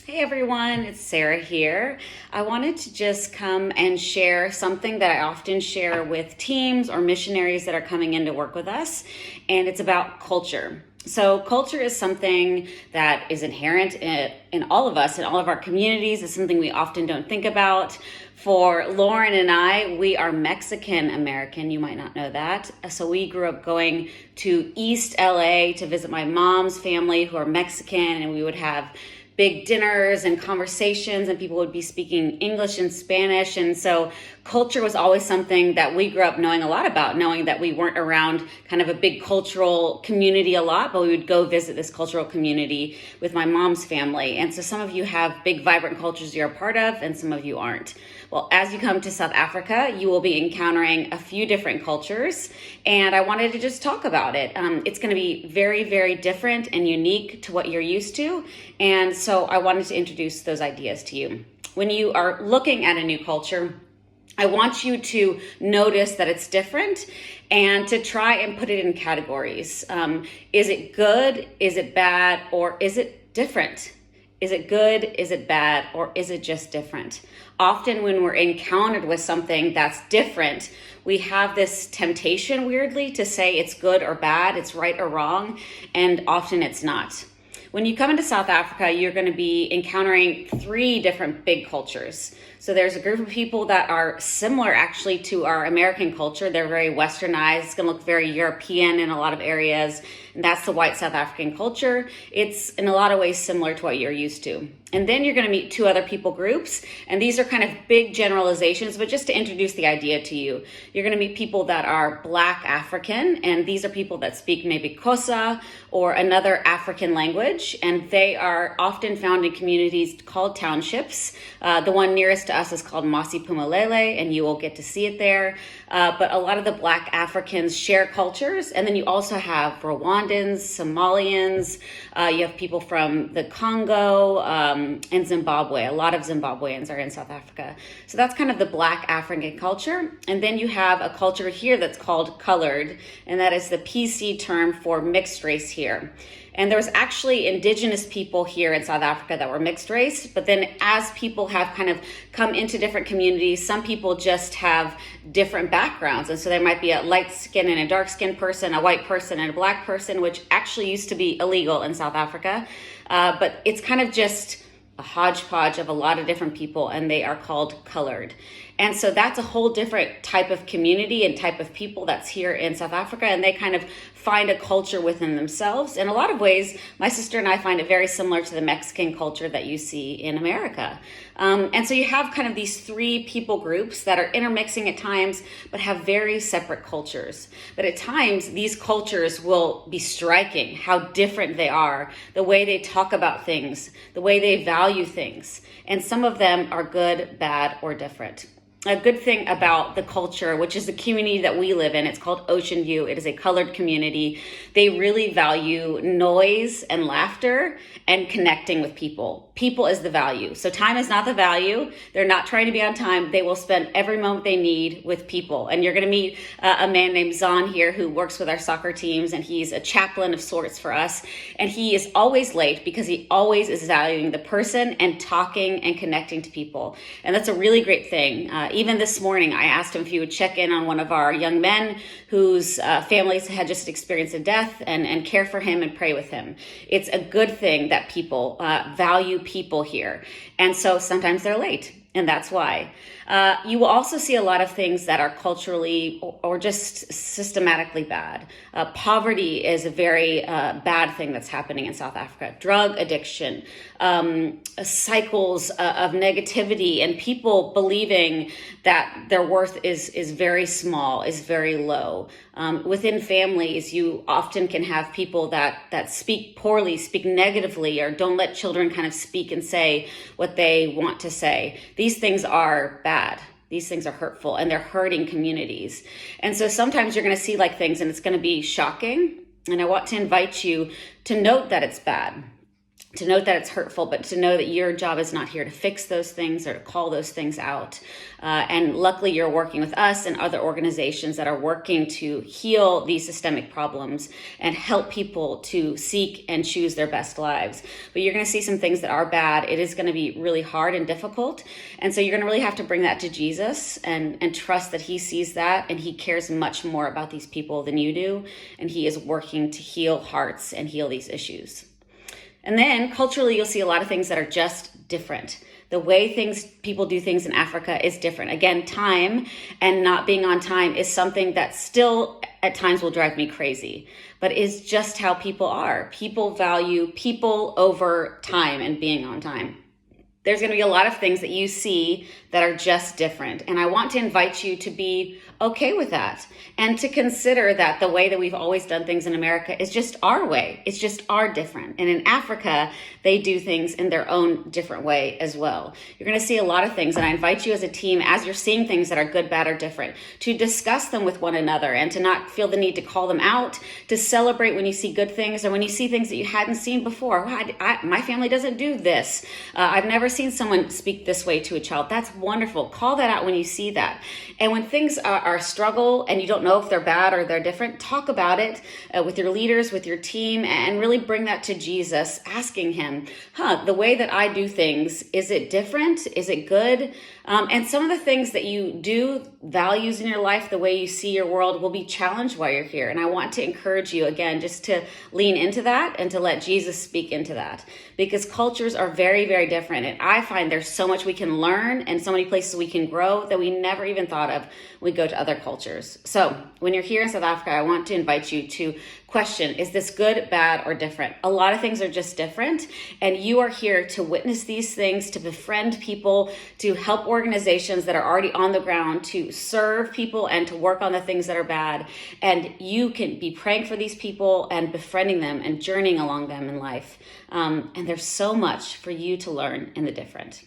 Hey everyone, it's Sarah here. I wanted to just come and share something that I often share with teams or missionaries that are coming in to work with us, and it's about culture. So culture is something that is inherent in all of us, in all of our communities. It's something we often don't think about. For Lauren and I, we are Mexican American. You might not know that. So we grew up going to East LA to visit my mom's family who are Mexican, and we would have big dinners and conversations, and people would be speaking English and Spanish. And so culture was always something that we grew up knowing a lot about, knowing that we weren't around kind of a big cultural community a lot, but we would go visit this cultural community with my mom's family. And so some of you have big, vibrant cultures you're a part of, and some of you aren't. Well, as you come to South Africa, you will be encountering a few different cultures, and I wanted to just talk about it. It's going to be very, very different and unique to what you're used to, and so I wanted to introduce those ideas to you. When you are looking at a new culture, I want you to notice that it's different and to try and put it in categories. Is it good? Is it bad? Or is it different? Is it good? Is it bad? Or is it just different? Often when we're encountered with something that's different, we have this temptation, weirdly, to say it's good or bad, it's right or wrong, and often it's not. When you come into South Africa, you're going to be encountering three different big cultures. So there's a group of people that are similar actually to our American culture. They're very westernized. It's going to look very European in a lot of areas. And that's the white South African culture. It's in a lot of ways similar to what you're used to. And then you're going to meet two other people groups. And these are kind of big generalizations, but just to introduce the idea to you. You're going to meet people that are Black African. And these are people that speak maybe Xhosa or another African language. And they are often found in communities called townships. The one nearest to us is called Masiphumelele, and you will get to see it there. But a lot of the Black Africans share cultures. And then you also have Rwandans, Somalians, you have people from the Congo and Zimbabwe. A lot of Zimbabweans are in South Africa. So that's kind of the Black African culture. And then you have a culture here that's called colored, and that is the PC term for mixed race here. And there was actually indigenous people here in South Africa that were mixed race, but then as people have kind of come into different communities, some people just have different backgrounds. And so there might be a light skinned and a dark skinned person, a white person and a Black person, which actually used to be illegal in South Africa. But it's kind of just a hodgepodge of a lot of different people, and they are called colored. And so that's a whole different type of community and type of people that's here in South Africa, and they kind of find a culture within themselves. In a lot of ways, my sister and I find it very similar to the Mexican culture that you see in America. And so you have kind of these three people groups that are intermixing at times, but have very separate cultures. But at times, these cultures will be striking how different they are, the way they talk about things, the way they value things. And some of them are good, bad, or different. A good thing about the culture, which is the community that we live in, it's called Ocean View. It is a colored community. They really value noise and laughter and connecting with people. People is the value. So time is not the value. They're not trying to be on time. They will spend every moment they need with people. And you're going to meet a man named Zahn here who works with our soccer teams, and he's a chaplain of sorts for us. And he is always late because he always is valuing the person and talking and connecting to people. And that's a really great thing. Even this morning, I asked him if he would check in on one of our young men whose families had just experienced a death and care for him and pray with him. It's a good thing that people value people here. And so sometimes they're late, and that's why. You will also see a lot of things that are culturally or just systematically bad. Poverty is a very bad thing that's happening in South Africa. Drug addiction, cycles of negativity, and people believing that their worth is very small, is very low. Within families, you often can have people that speak poorly, speak negatively, or don't let children kind of speak and say what they want to say. These things are bad. These things are hurtful, and they're hurting communities. And so sometimes you're going to see like things, and it's going to be shocking. And I want to invite you to note that it's bad. to note that it's hurtful, but to know that your job is not here to fix those things or to call those things out. And luckily, you're working with us and other organizations that are working to heal these systemic problems and help people to seek and choose their best lives. But you're going to see some things that are bad. It is going to be really hard and difficult. And so you're going to really have to bring that to Jesus and trust that he sees that and he cares much more about these people than you do. And he is working to heal hearts and heal these issues. And then culturally, you'll see a lot of things that are just different. The way people do things in Africa is different. Again, time and not being on time is something that still at times will drive me crazy, but is just how people are. People value people over time and being on time. There's going to be a lot of things that you see that are just different. And I want to invite you to be okay with that and to consider that the way that we've always done things in America is just our way. It's just our different. And in Africa, they do things in their own different way as well. You're going to see a lot of things. And I invite you as a team, as you're seeing things that are good, bad, or different, to discuss them with one another and to not feel the need to call them out, to celebrate when you see good things or when you see things that you hadn't seen before. My family doesn't do this. I've never seen someone speak this way to a child. That's wonderful. Call that out when you see that. And when things are a struggle and you don't know if they're bad or they're different, talk about it with your leaders, with your team, and really bring that to Jesus, asking him, the way that I do things, is it different? Is it good? And some of the things that you do, values in your life, the way you see your world will be challenged while you're here. And I want to encourage you again, just to lean into that and to let Jesus speak into that, because cultures are very, very different. And I find there's so much we can learn and so many places we can grow that we never even thought of when we go to other cultures. So when you're here in South Africa, I want to invite you to question, is this good, bad, or different? A lot of things are just different. And you are here to witness these things, to befriend people, to help organizations that are already on the ground, to serve people and to work on the things that are bad. And you can be praying for these people and befriending them and journeying along them in life. And there's so much for you to learn in the different.